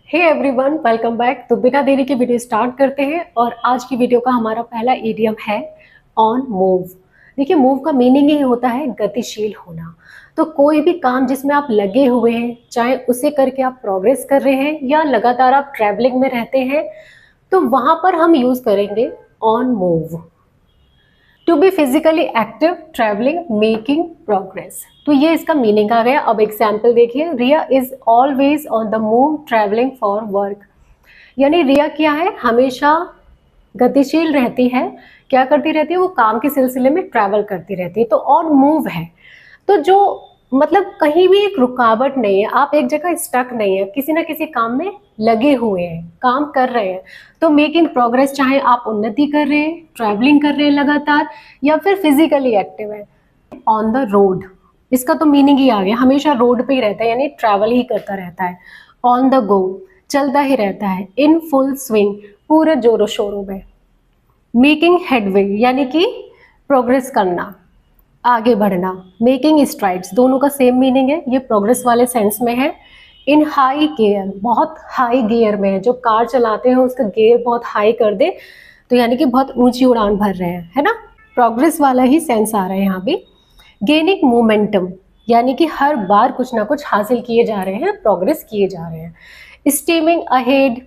Hey everyone, welcome back. तो बिना देरी के वीडियो स्टार्ट करते हैं और आज की वीडियो का हमारा पहला इडियम है ऑन मूव। देखिए, मूव का मीनिंग ही होता है गतिशील होना। तो कोई भी काम जिसमें आप लगे हुए हैं, चाहे उसे करके आप प्रोग्रेस कर रहे हैं या लगातार आप ट्रैवलिंग में रहते हैं, तो वहां पर हम यूज करेंगे on move. To be physically active, travelling, making progress. तो ये इसका मीनिंग आ गया। अब एग्जाम्पल देखिए, Riya is always on the move travelling for work. यानी रिया क्या है, हमेशा गतिशील रहती है। क्या करती रहती है, वो काम के सिलसिले में ट्रैवल करती रहती है। तो ऑन मूव है, तो जो मतलब कहीं भी एक रुकावट नहीं है, आप एक जगह स्टक नहीं है, किसी ना किसी काम में लगे हुए हैं, काम कर रहे हैं। तो मेकिंग प्रोग्रेस, चाहे आप उन्नति कर रहे हैं, ट्रैवलिंग कर रहे हैं लगातार, या फिर फिजिकली एक्टिव है। ऑन द रोड, इसका तो मीनिंग ही आ गया, हमेशा रोड पे ही रहता है, यानी ट्रैवल ही करता रहता है। ऑन द गो, चलता ही रहता है। इन फुल स्विंग, पूरे जोरों शोरों में। मेकिंग हेडवे, यानी कि प्रोग्रेस करना, आगे बढ़ना। मेकिंग स्ट्राइड्स, दोनों का सेम मीनिंग है, ये प्रोग्रेस वाले सेंस में है। इन हाई गियर, बहुत हाई गियर में है। जो कार चलाते हैं उसका गियर बहुत हाई कर दे, तो यानी कि बहुत ऊंची उड़ान भर रहे हैं, है ना। प्रोग्रेस वाला ही सेंस आ रहा है यहाँ भी। गेनिंग मोमेंटम, यानी कि हर बार कुछ ना कुछ हासिल किए जा रहे हैं, प्रोग्रेस किए जा रहे हैं। Steaming ahead,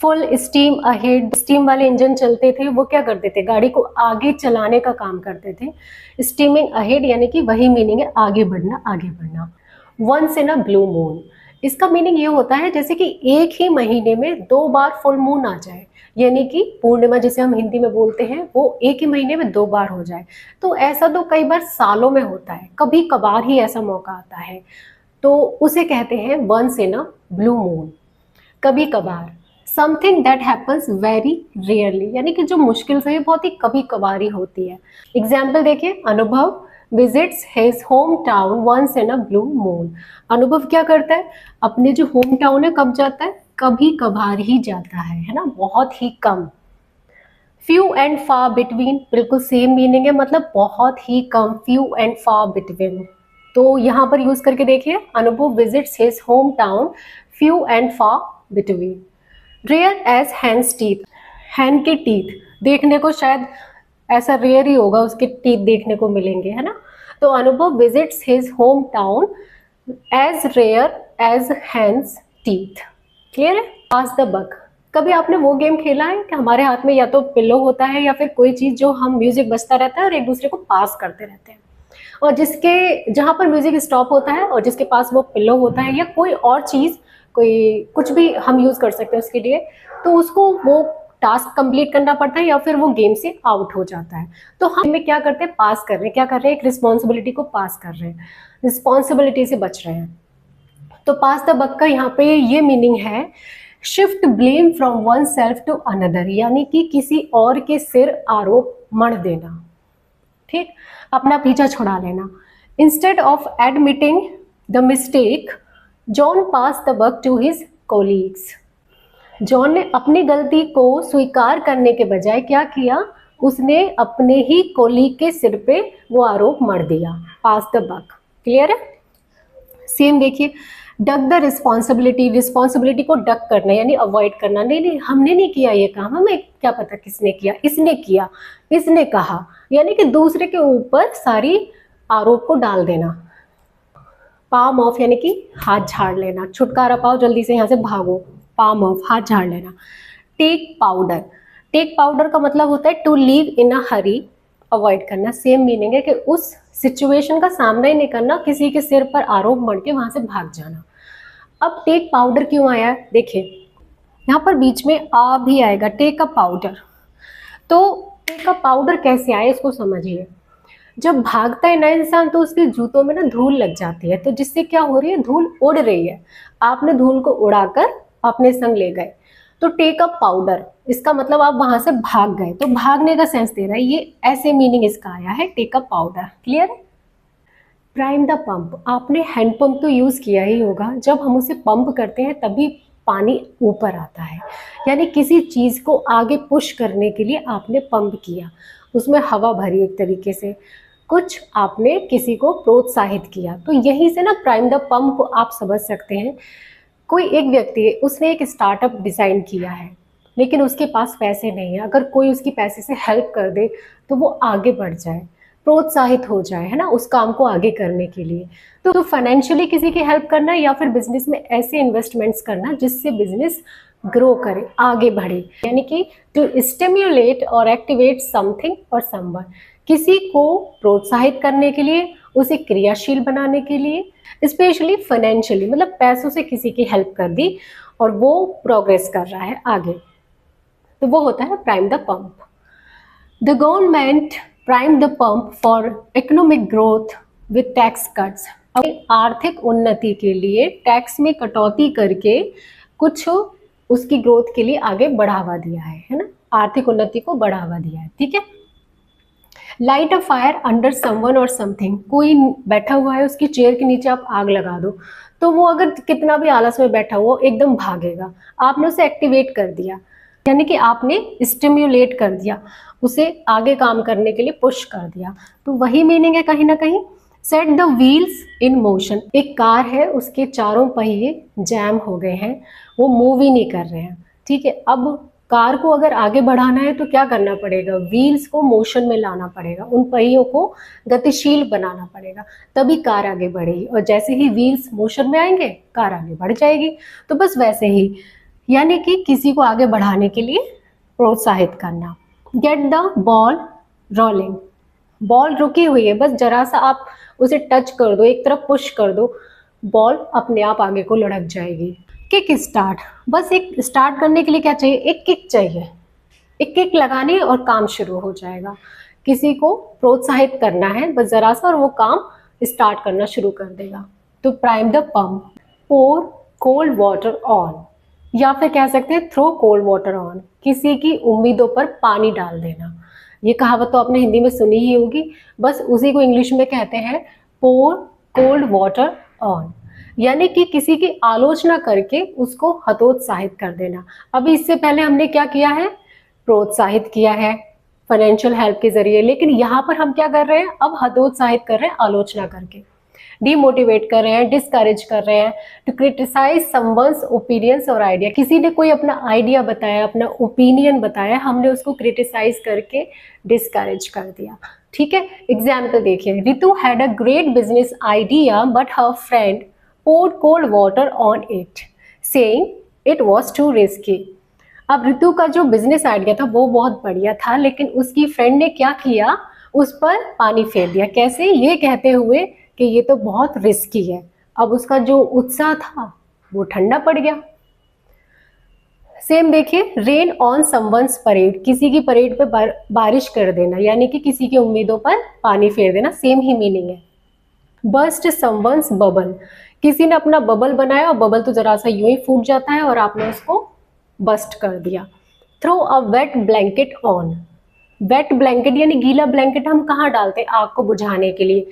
full steam ahead. Steam वाले इंजन चलते थे, वो क्या करते थे, गाड़ी को आगे चलाने का काम करते थे। स्टीमिंग अहेड यानी कि वही मीनिंग है, आगे बढ़ना, आगे बढ़ना। Once in a blue moon, इसका मीनिंग ये होता है जैसे कि एक ही महीने में 2 बार फुल मून आ जाए, यानी कि पूर्णिमा जिसे हम हिंदी में बोलते हैं, वो एक ही महीने में 2 बार हो जाए। तो ऐसा तो कई बार सालों में होता है, कभी कभार ही ऐसा मौका आता है, तो उसे कहते हैं once in a blue moon, कभी कभार। Something that happens very rarely, यानी कि जो मुश्किल से बहुत ही कभी कभार ही होती है। एग्जाम्पल देखिए, Anubhav visits his home town once in a blue moon. Anubhav क्या करता है, अपने जो होम टाउन है कब जाता है, कभी कभार ही जाता है ना, बहुत ही कम। फ्यू एंड फार बिटवीन, बिल्कुल सेम मीनिंग है, मतलब बहुत ही कम। फ्यू एंड फार बिटवीन, तो यहाँ पर यूज करके देखिए, Anubhav visits his home town few and far between. Rare as hands teeth, hand के टीथ देखने को शायद ऐसा रेयर ही होगा, उसके टीथ देखने को मिलेंगे, है ना। तो Anubhav visits his home town as rare as hands teeth. Clear है। पास द बक, कभी आपने वो गेम खेला है कि हमारे हाथ में या तो पिल्लो होता है या फिर कोई चीज जो हम म्यूजिक बजता रहता है और एक दूसरे को पास करते रहते हैं, और जिसके जहां पर म्यूजिक स्टॉप होता है और जिसके पास वो पिल्लो होता है या कोई और चीज, कोई कुछ भी हम यूज कर सकते हैं उसके लिए, तो उसको वो टास्क कंप्लीट करना पड़ता है या फिर वो गेम से आउट हो जाता है। तो हम में क्या करते हैं, पास कर रहे हैं, क्या कर रहे हैं, एक रिस्पॉन्सिबिलिटी को पास कर रहे हैं, रिस्पॉन्सिबिलिटी से बच रहे हैं। तो पास द बक का यहाँ पे ये मीनिंग है, shift blame from oneself to another, यानी कि किसी और के सिर आरोप मढ़ देना, ठीक, अपना पीछा छुड़ा लेना। Instead of admitting the mistake, John pass the buck to his colleagues. John ने अपनी गलती को स्वीकार करने के बजाय क्या किया, उसने अपने ही कोलीग के सिर पे वो आरोप मढ़ दिया। पास द बक। क्लियर है। सेम देखिए, डक द रिस्पॉन्सिबिलिटी, रिस्पॉन्सिबिलिटी को डक करना यानी अवॉइड करना। नहीं नहीं, हमने नहीं किया ये काम, हमें क्या पता किसने किया, इसने किया, इसने कहा, यानी कि दूसरे के ऊपर सारी आरोप को डाल देना। पाम ऑफ यानी कि हाथ झाड़ लेना, छुटकारा पाओ, जल्दी से यहाँ से भागो, पाम ऑफ, हाथ झाड़ लेना। टेक पाउडर, टेक पाउडर का मतलब होता है to leave in a hurry, avoid करना। सेम मीनिंग है कि उस सिचुएशन का सामना ही नहीं करना, किसी के सिर पर आरोप मढ़ के वहां से भाग जाना। अब टेक पाउडर क्यों आया है, देखिए यहाँ पर बीच में आ भी आएगा, टेक अ पाउडर। तो टेक अ पाउडर कैसे आया, इसको समझिए। जब भागता है ना इंसान, तो उसके जूतों में ना धूल लग जाती है, तो जिससे क्या हो रही है, धूल उड़ रही है, आपने धूल को उड़ाकर अपने संग ले गए। तो टेक अप पाउडर, इसका मतलब आप वहां से भाग गए, तो भागने का सेंस दे रहा है, ये ऐसे मीनिंग इसका आया है, take up powder. Clear. Prime the pump, आपने हैंड पंप तो यूज किया ही होगा, जब हम उसे पंप करते हैं तभी पानी ऊपर आता है, यानी किसी चीज को आगे पुश करने के लिए आपने पंप किया, उसमें हवा भरी, एक तरीके से कुछ आपने किसी को प्रोत्साहित किया। तो यहीं से ना प्राइम द पंप आप समझ सकते हैं कोई एक व्यक्ति है, उसने एक स्टार्टअप डिजाइन किया है लेकिन उसके पास पैसे नहीं है, अगर कोई उसकी पैसे से हेल्प कर दे तो वो आगे बढ़ जाए, प्रोत्साहित हो जाए, है ना, उस काम को आगे करने के लिए। तो फाइनेंशियली किसी की हेल्प करना या फिर बिजनेस में ऐसे इन्वेस्टमेंट्स करना जिससे बिजनेस ग्रो करे, आगे बढ़े, यानी कि टू स्टिम्युलेट और एक्टिवेट समथिंग और समवन, किसी को प्रोत्साहित करने के लिए, उसे क्रियाशील बनाने के लिए, स्पेशली फाइनेंशियली, मतलब पैसों से किसी की हेल्प कर दी और वो प्रोग्रेस कर रहा है आगे, तो वो होता है prime the pump. The government prime the pump for economic growth with tax cuts. आर्थिक उन्नति के लिए टैक्स में कटौती करके कुछ उसकी ग्रोथ के लिए आगे बढ़ावा दिया है ना, आर्थिक उन्नति को बढ़ावा दिया है, ठीक है। Light a fire under someone और समथिंग, कोई बैठा हुआ है, उसकी चेयर के नीचे आप आग लगा दो तो वो अगर कितना भी आलस में बैठा हुआ एकदम भागेगा, आपने उसे एक्टिवेट कर दिया, यानी कि आपने स्टिम्युलेट कर दिया, उसे आगे काम करने के लिए पुश कर दिया, तो वही मीनिंग है कहीं ना कहीं। Set the wheels in motion, एक कार है, उसके चारों पहिए जैम हो गए हैं, वो मूव ही नहीं कर रहे हैं, ठीक है। अब कार को अगर आगे बढ़ाना है तो क्या करना पड़ेगा, व्हील्स को मोशन में लाना पड़ेगा, उन पहियों को गतिशील बनाना पड़ेगा, तभी कार आगे बढ़ेगी, और जैसे ही व्हील्स मोशन में आएंगे कार आगे बढ़ जाएगी। तो बस वैसे ही, यानी कि किसी को आगे बढ़ाने के लिए प्रोत्साहित करना। Get the ball rolling, ball रुकी हुई है, बस जरा सा आप उसे टच कर दो, एक तरफ पुश कर दो, बॉल अपने आप आगे को लुढ़क जाएगी। किक स्टार्ट, बस एक स्टार्ट करने के लिए क्या चाहिए, एक किक चाहिए, एक किक लगानी और काम शुरू हो जाएगा। किसी को प्रोत्साहित करना है बस जरा सा और वो काम स्टार्ट करना शुरू कर देगा। तो prime the pump, pour cold water on, या फिर कह सकते हैं थ्रो कोल्ड वाटर ऑन, किसी की उम्मीदों पर पानी डाल देना। ये कहावत तो आपने हिंदी में सुनी ही होगी, बस उसी को इंग्लिश में कहते हैं पोर कोल्ड वाटर ऑन, यानी कि किसी की आलोचना करके उसको हतोत्साहित कर देना। अभी इससे पहले हमने क्या किया है, प्रोत्साहित किया है फाइनेंशियल हेल्प के जरिए, लेकिन यहाँ पर हम क्या कर रहे हैं, अब हतोत्साहित कर रहे हैं आलोचना करके, डिमोटिवेट कर रहे हैं, डिस्करेज कर रहे हैं। टू क्रिटिसाइज समवन्स ओपिनियंस और आइडिया, किसी ने कोई अपना आइडिया बताया, अपना ओपिनियन बताया, हमने उसको क्रिटिसाइज करके डिस्करेज कर दिया, ठीक है। एग्जाम्पल देखिए, Ritu had a great business idea but her friend poured cold water on it, saying it was too risky। अब ऋतु का जो बिजनेस आइडिया था वो बहुत बढ़िया था, लेकिन उसकी फ्रेंड ने क्या किया, उस पर पानी फेर दिया, कैसे, ये कहते हुए कि ये तो बहुत रिस्की है। अब उसका जो उत्साह था वो ठंडा पड़ गया। सेम देखिए, रेन ऑन समवन्स परेड, किसी की परेड पे बारिश कर देना, यानी कि किसी की उम्मीदों पर पानी फेर देना, सेम ही मीनिंग है। बर्स्ट समवन्स बबल, किसी ने अपना बबल बनाया और बबल तो जरा सा यूं ही फूट जाता है और आपने उसको बस्ट कर दिया। Throw a wet blanket on, wet blanket यानी गीला ब्लैंकेट हम कहाँ डालते हैं, आग को बुझाने के लिए।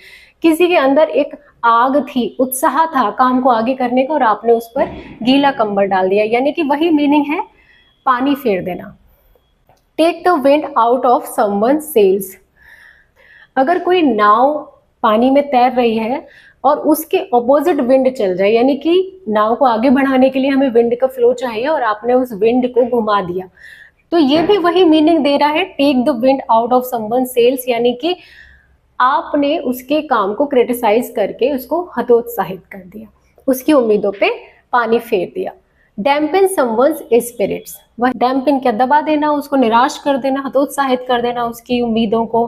किसी के अंदर एक आग थी, उत्साह था काम को आगे करने का और आपने उस पर गीला कंबल डाल दिया, यानी कि वही मीनिंग है पानी फेर देना। Take the wind out of someone sails, अगर कोई नाव पानी में तैर रही है और उसके ऑपोजिट विंड चल जाए, यानी कि नाव को आगे बढ़ाने के लिए हमें विंड का फ्लो चाहिए और आपने उस विंड को घुमा दिया, तो ये भी वही मीनिंग दे रहा है, take the wind out of someone sails, यानी कि आपने उसके काम को क्रिटिसाइज करके उसको हतोत्साहित कर दिया, उसकी उम्मीदों पे पानी फेर दिया। डैम्पन समवन्स स्पिरिट्स, वह डैम्पन क्या, दबा देना, उसको निराश कर देना, हतोत्साहित कर देना उसकी उम्मीदों को।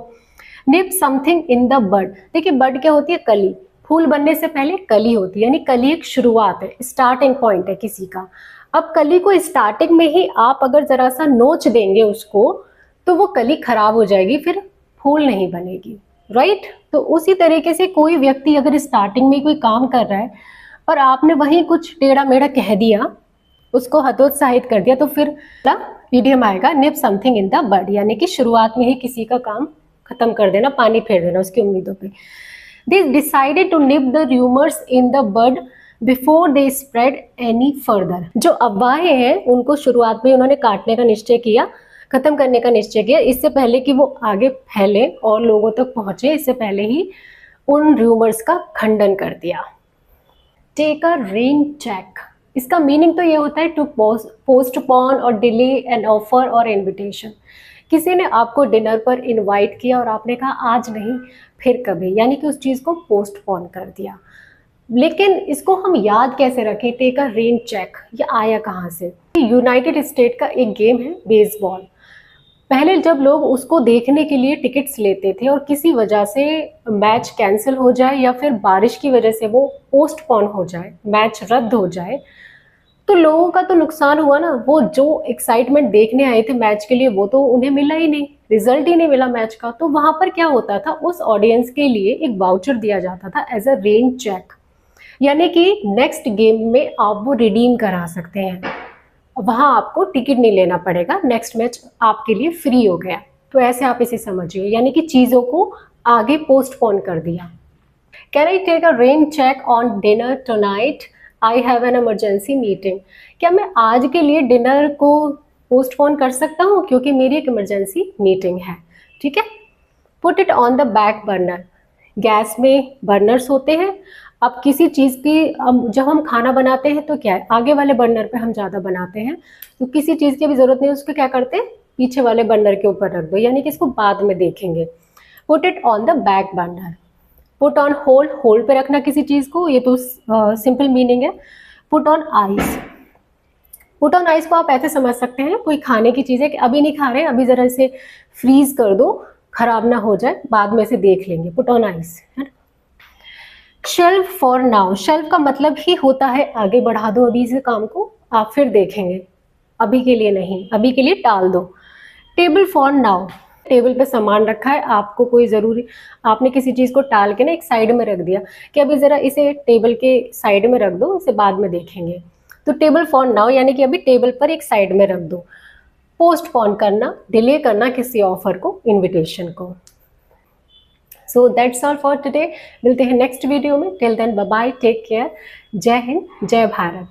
निप समथिंग इन द बड, देखिए बड क्या होती है, कली, फूल बनने से पहले कली होती है, यानी कली एक शुरुआत है, स्टार्टिंग पॉइंट है किसी का। अब कली को स्टार्टिंग में ही आप अगर जरा सा नोच देंगे उसको तो वो कली खराब हो जाएगी, फिर फूल नहीं बनेगी, राइट। तो उसी तरीके से कोई व्यक्ति अगर स्टार्टिंग में कोई काम कर रहा है और आपने वहीं कुछ टेढ़ा मेढ़ा कह दिया, उसको हतोत्साहित कर दिया, तो फिर इडियम आएगा निप समथिंग इन द बड, यानी कि शुरुआत में ही किसी का काम खत्म कर देना, पानी फेर देना उसकी उम्मीदों पे। They decided to nip the rumors in the bud before they spread any further, जो अफवाहें हैं उनको शुरुआत में उन्होंने काटने का निश्चय किया, खत्म करने का निश्चय किया, इससे पहले कि वो आगे फैले और लोगों तक पहुंचे, इससे पहले ही उन रूमर्स का खंडन कर दिया। टेक अ रेन चेक, इसका मीनिंग तो ये होता है टू पोस्टपोन और डिले एन ऑफर और इनविटेशन। किसी ने आपको डिनर पर इनवाइट किया और आपने कहा आज नहीं फिर कभी, यानी कि उस चीज़ को पोस्टपोन कर दिया। लेकिन इसको हम याद कैसे रखें, टेक अ रेन चेक, ये आया कहाँ से? यूनाइटेड स्टेट का एक गेम है बेसबॉल। पहले जब लोग उसको देखने के लिए टिकट्स लेते थे और किसी वजह से मैच कैंसिल हो जाए या फिर बारिश की वजह से वो पोस्टपोन हो जाए, मैच रद्द हो जाए, तो लोगों का तो नुकसान हुआ ना। वो जो एक्साइटमेंट देखने आए थे मैच के लिए वो तो उन्हें मिला ही नहीं, रिजल्ट ही नहीं मिला मैच का। तो वहां पर क्या होता था, उस ऑडियंस के लिए एक वाउचर दिया जाता था एज अ रेन चेक, यानी कि नेक्स्ट गेम में आप वो रिडीम करा सकते हैं, वहां आपको टिकट नहीं लेना पड़ेगा, नेक्स्ट मैच आपके लिए फ्री हो गया। तो ऐसे आप इसे समझिए, यानी कि चीजों को आगे पोस्टपोन कर दिया। Can I take a rain check on dinner tonight, I have an emergency meeting. क्या मैं आज के लिए डिनर को पोस्टपोन कर सकता हूँ क्योंकि मेरी एक इमरजेंसी मीटिंग है। ठीक है। Put it on the back burner. Gas में बर्नर्स होते हैं। अब किसी चीज़ की, जब हम खाना बनाते हैं तो क्या है, आगे वाले बर्नर पे हम ज़्यादा बनाते हैं, तो किसी चीज़ की भी ज़रूरत नहीं, उसको क्या करते हैं, पीछे वाले बर्नर के ऊपर रख दो, यानी कि इसको बाद में देखेंगे। Put it on the back burner. Put on hold, hold पे रखना किसी चीज़ को, ये तो सिंपल मीनिंग है। Put on ice. Put on ice को आप ऐसे समझ सकते हैं, कोई खाने की चीज़ है कि अभी नहीं खा रहे हैं, अभी ज़रा इसे फ्रीज कर दो, खराब ना हो जाए, बाद में इसे देख लेंगे, पुट ऑन आइस, है ना। शेल्फ फॉर नाउ, शेल्फ का मतलब ही होता है आगे बढ़ा दो अभी इस काम को, आप फिर देखेंगे, अभी के लिए नहीं, अभी के लिए टाल दो। टेबल फॉर नाउ, टेबल पे सामान रखा है, आपको कोई ज़रूरी, आपने किसी चीज़ को टाल के ना एक साइड में रख दिया कि अभी ज़रा इसे टेबल के साइड में रख दो, इसे बाद में देखेंगे। तो टेबल फॉर नाउ यानी कि अभी टेबल पर एक साइड में रख दो। पोस्टपोन करना, डिले करना किसी ऑफर को, इन्विटेशन को। So that's all for today. मिलते हैं नेक्स्ट वीडियो में। Till then bye bye, take care. जय हिंद, जय भारत।